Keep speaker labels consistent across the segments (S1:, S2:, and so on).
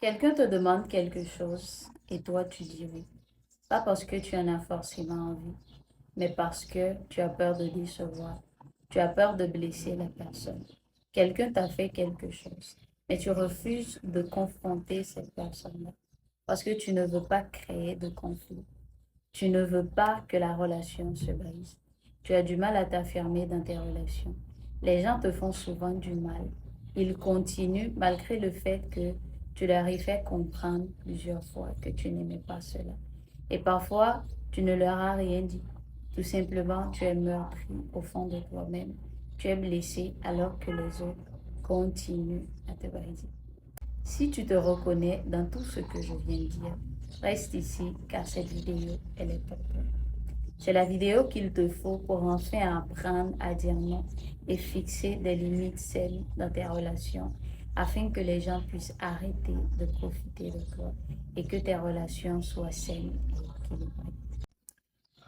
S1: Quelqu'un te demande quelque chose et toi tu dis oui. Pas parce que tu en as forcément envie, mais parce que tu as peur de décevoir. Tu as peur de blesser la personne. Quelqu'un t'a fait quelque chose, mais tu refuses de confronter cette personne-là parce que tu ne veux pas créer de conflit. Tu ne veux pas que la relation se brise. Tu as du mal à t'affirmer dans tes relations. Les gens te font souvent du mal. Ils continuent malgré le fait que tu leur ai fait comprendre plusieurs fois que tu n'aimais pas cela. Et parfois, tu ne leur as rien dit. Tout simplement, tu es meurtri au fond de toi-même. Tu es blessé alors que les autres continuent à te briser. Si tu te reconnais dans tout ce que je viens de dire, reste ici car cette vidéo, elle est pour toi. C'est la vidéo qu'il te faut pour enfin apprendre à dire non et fixer des limites saines dans tes relations afin que les gens puissent arrêter de profiter de toi et que tes relations soient saines et équilibrées.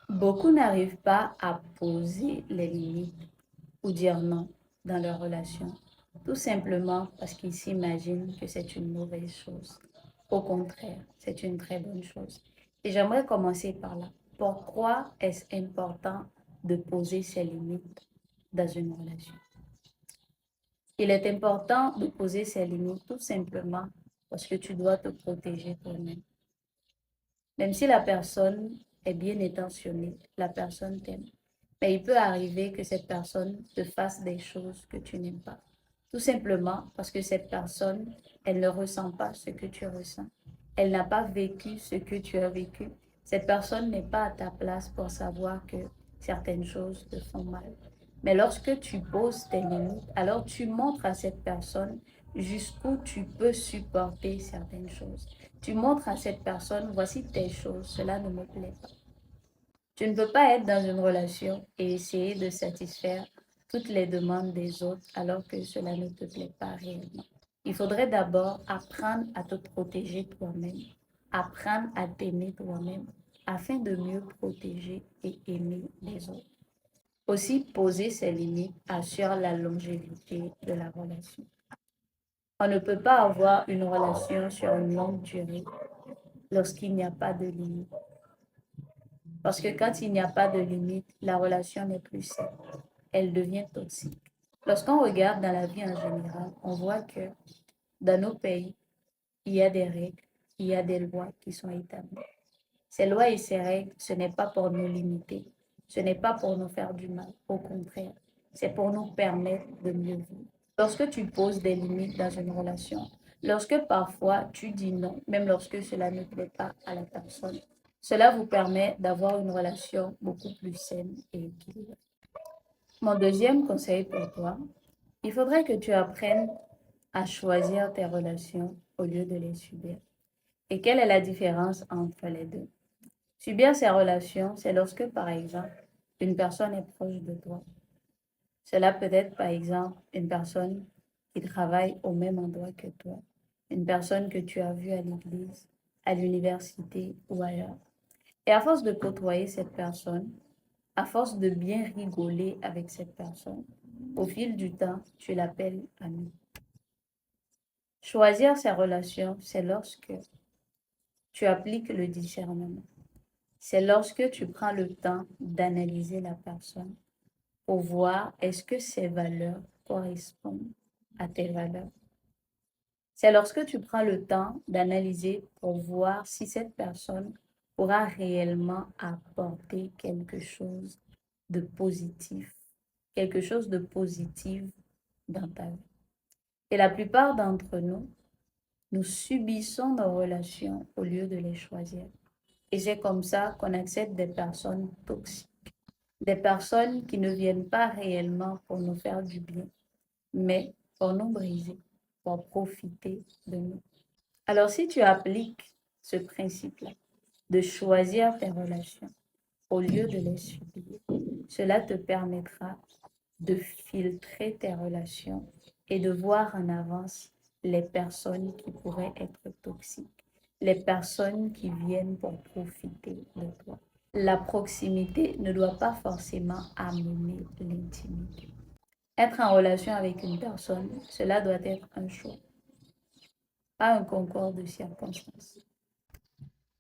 S1: Beaucoup n'arrivent pas à poser les limites ou dire non dans leur relation, tout simplement parce qu'ils s'imaginent que c'est une mauvaise chose. Au contraire, c'est une très bonne chose. Et j'aimerais commencer par là. Pourquoi est-ce important de poser ses limites dans une relation? Il est important de poser ses limites tout simplement parce que tu dois te protéger toi-même. Même si la personne est bien intentionnée, la personne t'aime. Mais il peut arriver que cette personne te fasse des choses que tu n'aimes pas. Tout simplement parce que cette personne, elle ne ressent pas ce que tu ressens. Elle n'a pas vécu ce que tu as vécu. Cette personne n'est pas à ta place pour savoir que certaines choses te font mal. Mais lorsque tu poses tes limites, alors tu montres à cette personne jusqu'où tu peux supporter certaines choses. Tu montres à cette personne, voici tes choses, cela ne me plaît pas. Tu ne peux pas être dans une relation et essayer de satisfaire toutes les demandes des autres alors que cela ne te plaît pas réellement. Il faudrait d'abord apprendre à te protéger toi-même, apprendre à t'aimer toi-même afin de mieux protéger et aimer les autres. Aussi, poser ses limites assure la longévité de la relation. On ne peut pas avoir une relation sur une longue durée lorsqu'il n'y a pas de limite. Parce que quand il n'y a pas de limite, la relation n'est plus saine. Elle devient toxique. Lorsqu'on regarde dans la vie en général, on voit que dans nos pays, il y a des règles, il y a des lois qui sont établies. Ces lois et ces règles, ce n'est pas pour nous limiter, ce n'est pas pour nous faire du mal. Au contraire, c'est pour nous permettre de mieux vivre. Lorsque tu poses des limites dans une relation, lorsque parfois tu dis non, même lorsque cela ne plaît pas à la personne, cela vous permet d'avoir une relation beaucoup plus saine et équilibrée. Mon deuxième conseil pour toi, il faudrait que tu apprennes à choisir tes relations au lieu de les subir. Et quelle est la différence entre les deux? Subir ces relations, c'est lorsque, par exemple, une personne est proche de toi. Cela peut être, par exemple, une personne qui travaille au même endroit que toi, une personne que tu as vue à l'église, à l'université ou ailleurs. Et à force de côtoyer cette personne, à force de bien rigoler avec cette personne, au fil du temps, tu l'appelles ami. Choisir ces relations, c'est lorsque tu appliques le discernement. C'est lorsque tu prends le temps d'analyser la personne pour voir est-ce que ses valeurs correspondent à tes valeurs. C'est lorsque tu prends le temps d'analyser pour voir si cette personne pourra réellement apporter quelque chose de positif dans ta vie. Et la plupart d'entre nous, nous subissons nos relations au lieu de les choisir. Et c'est comme ça qu'on accepte des personnes toxiques, des personnes qui ne viennent pas réellement pour nous faire du bien, mais pour nous briser, pour profiter de nous. Alors si tu appliques ce principe-là, de choisir tes relations au lieu de les subir, cela te permettra de filtrer tes relations et de voir en avance les personnes qui pourraient être toxiques, les personnes qui viennent pour profiter de toi. La proximité ne doit pas forcément amener l'intimité. Être en relation avec une personne, cela doit être un choix. pas un concours de circonstances.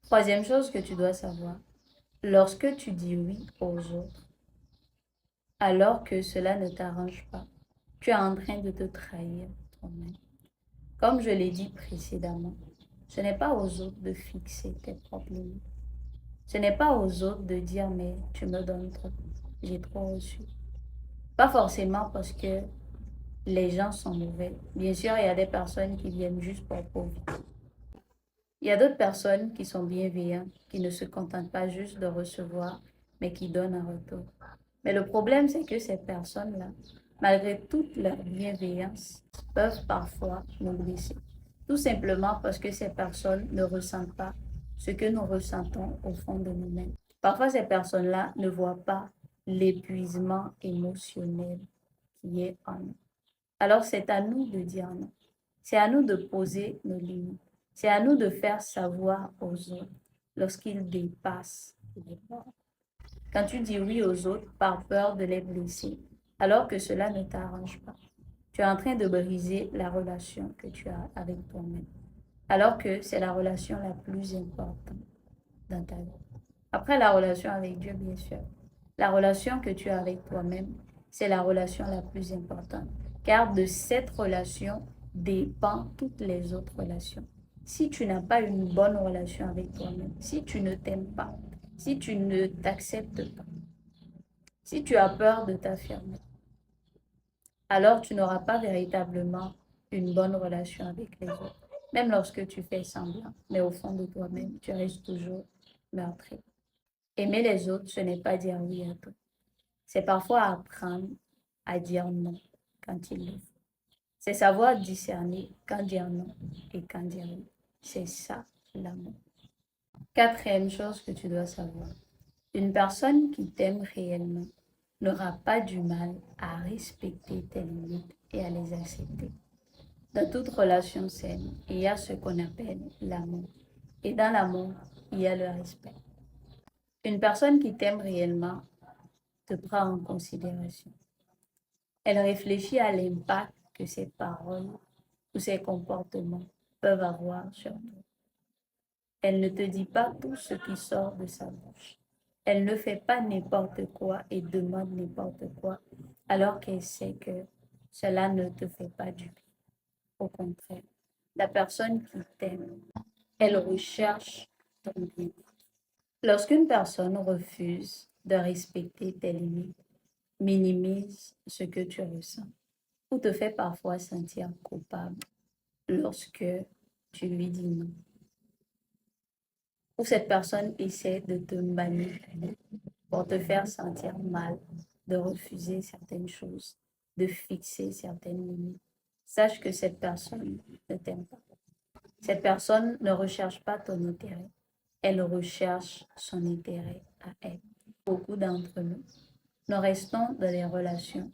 S1: Troisième chose que tu dois savoir, lorsque tu dis oui aux autres, alors que cela ne t'arrange pas, tu es en train de te trahir toi-même. Comme je l'ai dit précédemment, ce n'est pas aux autres de fixer tes propres limites. Ce n'est pas aux autres de dire mais tu me donnes trop, j'ai trop reçu. Pas forcément parce que les gens sont mauvais. Bien sûr, il y a des personnes qui viennent juste pour profiter. Il y a d'autres personnes qui sont bienveillantes, qui ne se contentent pas juste de recevoir, mais qui donnent un retour. Mais le problème, c'est que ces personnes-là, malgré toute leur bienveillance, peuvent parfois nous blesser. Tout simplement parce que ces personnes ne ressentent pas ce que nous ressentons au fond de nous-mêmes. Parfois, ces personnes-là ne voient pas l'épuisement émotionnel qui est en nous. Alors, c'est à nous de dire non. C'est à nous de poser nos limites. C'est à nous de faire savoir aux autres lorsqu'ils dépassent les bornes. Quand tu dis oui aux autres par peur de les blesser, alors que cela ne t'arrange pas, tu es en train de briser la relation que tu as avec toi-même, alors que c'est la relation la plus importante dans ta vie. Après la relation avec Dieu, bien sûr, la relation que tu as avec toi-même, c'est la relation la plus importante, car de cette relation dépendent toutes les autres relations. Si tu n'as pas une bonne relation avec toi-même, si tu ne t'aimes pas, si tu ne t'acceptes pas, si tu as peur de t'affirmer, alors tu n'auras pas véritablement une bonne relation avec les autres. Même lorsque tu fais semblant, mais au fond de toi-même, tu restes toujours meurtri. Aimer les autres, ce n'est pas dire oui à tout. C'est parfois apprendre à dire non quand il le faut. C'est savoir discerner quand dire non et quand dire oui. C'est ça l'amour. Quatrième chose que tu dois savoir. Une personne qui t'aime réellement n'aura pas du mal à respecter tes limites et à les accepter. Dans toute relation saine, il y a ce qu'on appelle l'amour. Et dans l'amour, il y a le respect. Une personne qui t'aime réellement te prend en considération. Elle réfléchit à l'impact que ses paroles ou ses comportements peuvent avoir sur toi. Elle ne te dit pas tout ce qui sort de sa bouche. Elle ne fait pas n'importe quoi et demande n'importe quoi alors qu'elle sait que cela ne te fait pas du bien. Au contraire, la personne qui t'aime, elle recherche ton bien. Lorsqu'une personne refuse de respecter tes limites, minimise ce que tu ressens ou te fait parfois sentir coupable lorsque tu lui dis non. Ou cette personne essaie de te manipuler pour te faire sentir mal, de refuser certaines choses, de fixer certaines limites. Sache que cette personne ne t'aime pas. Cette personne ne recherche pas ton intérêt. Elle recherche son intérêt à elle. Beaucoup d'entre nous, nous restons dans des relations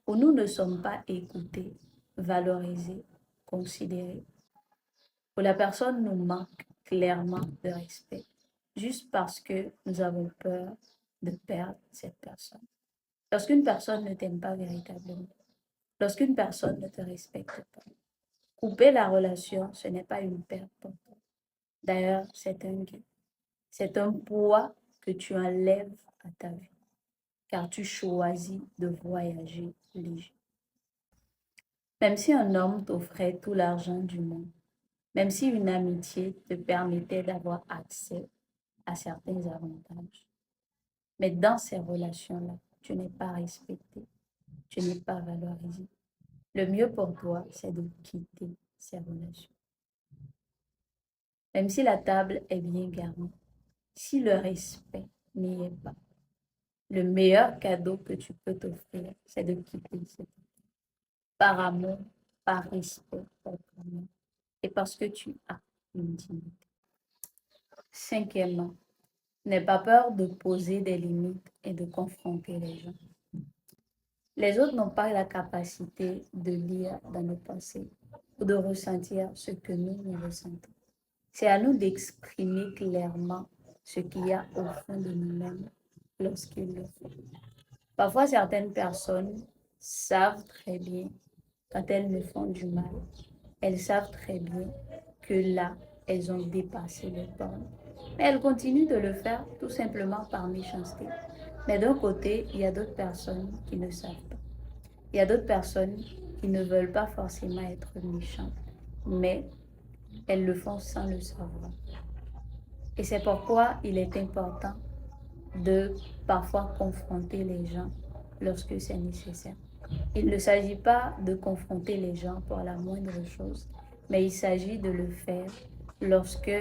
S1: où nous ne sommes pas écoutés, valorisés, considérés, où la personne nous manque clairement de respect, juste parce que nous avons peur de perdre cette personne. Lorsqu'une personne ne t'aime pas véritablement, lorsqu'une personne ne te respecte pas, couper la relation, ce n'est pas une perte pour toi. D'ailleurs, c'est un gain. C'est un poids que tu enlèves à ta vie, car tu choisis de voyager léger. Même si un homme t'offrait tout l'argent du monde, même si une amitié te permettait d'avoir accès à certains avantages, mais dans ces relations-là, tu n'es pas respecté, tu n'es pas valorisé. Le mieux pour toi, c'est de quitter ces relations. Même si la table est bien garnie, si le respect n'y est pas, le meilleur cadeau que tu peux t'offrir, c'est de quitter cette par amour, par respect pour toi-même et parce que tu as une dignité. Cinquièmement, n'aie pas peur de poser des limites et de confronter les gens. Les autres n'ont pas la capacité de lire dans nos pensées ou de ressentir ce que nous ressentons. C'est à nous d'exprimer clairement ce qu'il y a au fond de nous-mêmes lorsqu'il le faut. Parfois, certaines personnes savent très bien quand elles me font du mal. Elles savent très bien que là, elles ont dépassé les bornes. Mais elles continuent de le faire tout simplement par méchanceté. Mais d'un côté, il y a d'autres personnes qui ne savent pas. Il y a d'autres personnes qui ne veulent pas forcément être méchantes, mais elles le font sans le savoir. Et c'est pourquoi il est important de parfois confronter les gens lorsque c'est nécessaire. Il ne s'agit pas de confronter les gens pour la moindre chose, mais il s'agit de le faire lorsque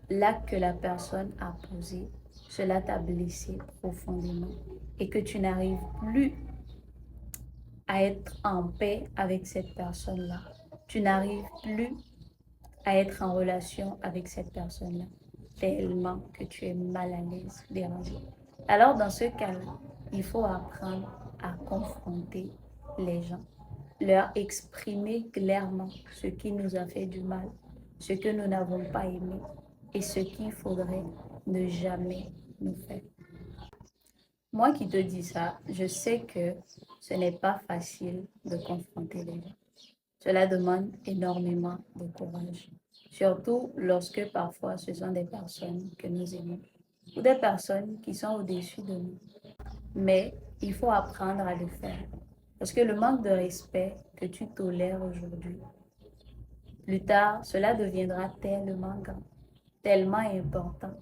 S1: l'acte que la personne a posé, cela t'a blessé profondément et que tu n'arrives plus à être en paix avec cette personne-là. Tu n'arrives plus à être en relation avec cette personne-là tellement que tu es mal à l'aise, dérangé. Alors dans ce cas-là, il faut apprendre à confronter les gens, leur exprimer clairement ce qui nous a fait du mal, ce que nous n'avons pas aimé et ce qu'il faudrait ne jamais nous faire. Moi qui te dis ça, je sais que ce n'est pas facile de confronter les gens. Cela demande énormément de courage, surtout lorsque parfois ce sont des personnes que nous aimons ou des personnes qui sont au-dessus de nous. Mais il faut apprendre à le faire parce que le manque de respect que tu tolères aujourd'hui, plus tard, cela deviendra tellement grand, tellement important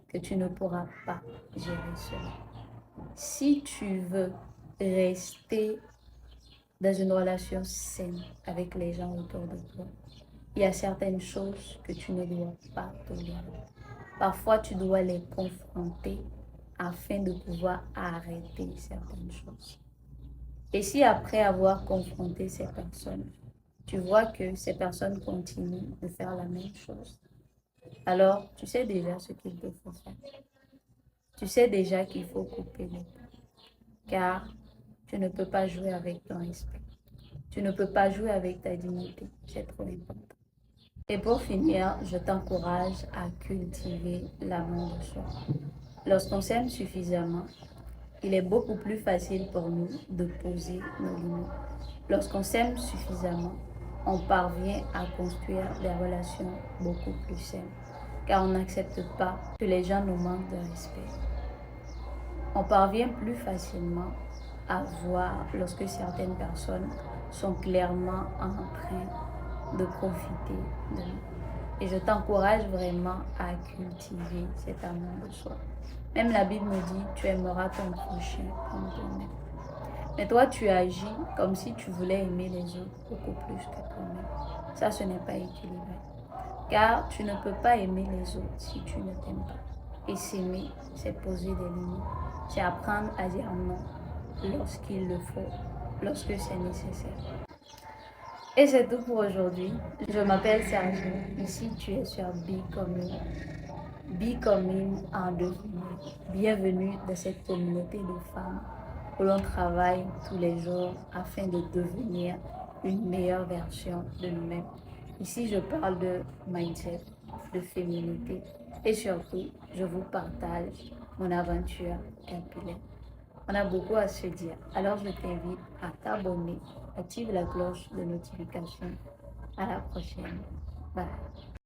S1: que tu ne pourras pas gérer cela. Si tu veux rester dans une relation saine avec les gens autour de toi, il y a certaines choses que tu ne dois pas tolérer. Parfois, tu dois les confronter afin de pouvoir arrêter certaines choses. Et si après avoir confronté ces personnes, tu vois que ces personnes continuent de faire la même chose, alors tu sais déjà ce qu'il te faut faire. Tu sais déjà qu'il faut couper les ponts, car tu ne peux pas jouer avec ton respect. Tu ne peux pas jouer avec ta dignité. C'est trop important. Et pour finir, je t'encourage à cultiver l'amour de soi. Lorsqu'on s'aime suffisamment, il est beaucoup plus facile pour nous de poser nos limites. Lorsqu'on s'aime suffisamment, on parvient à construire des relations beaucoup plus saines, car on n'accepte pas que les gens nous manquent de respect. On parvient plus facilement à voir lorsque certaines personnes sont clairement en train de profiter de nous. Et je t'encourage vraiment à cultiver cet amour de soi. Même la Bible me dit, tu aimeras ton prochain comme toi-même. Mais toi, tu agis comme si tu voulais aimer les autres beaucoup plus que toi-même. Ça, ce n'est pas équilibré. Car tu ne peux pas aimer les autres si tu ne t'aimes pas. Et s'aimer, c'est poser des limites. C'est apprendre à dire non lorsqu'il le faut, lorsque c'est nécessaire. Et c'est tout pour aujourd'hui. Je m'appelle Sergio. Ici, tu es sur Becoming. Becoming en devenir. Bienvenue dans cette communauté de femmes où l'on travaille tous les jours afin de devenir une meilleure version de nous-mêmes. Ici, je parle de mindset, de féminité et surtout, je vous partage mon aventure capillaire. On a beaucoup à se dire. Alors, je t'invite à t'abonner, active la cloche de notification. À la prochaine. Bye.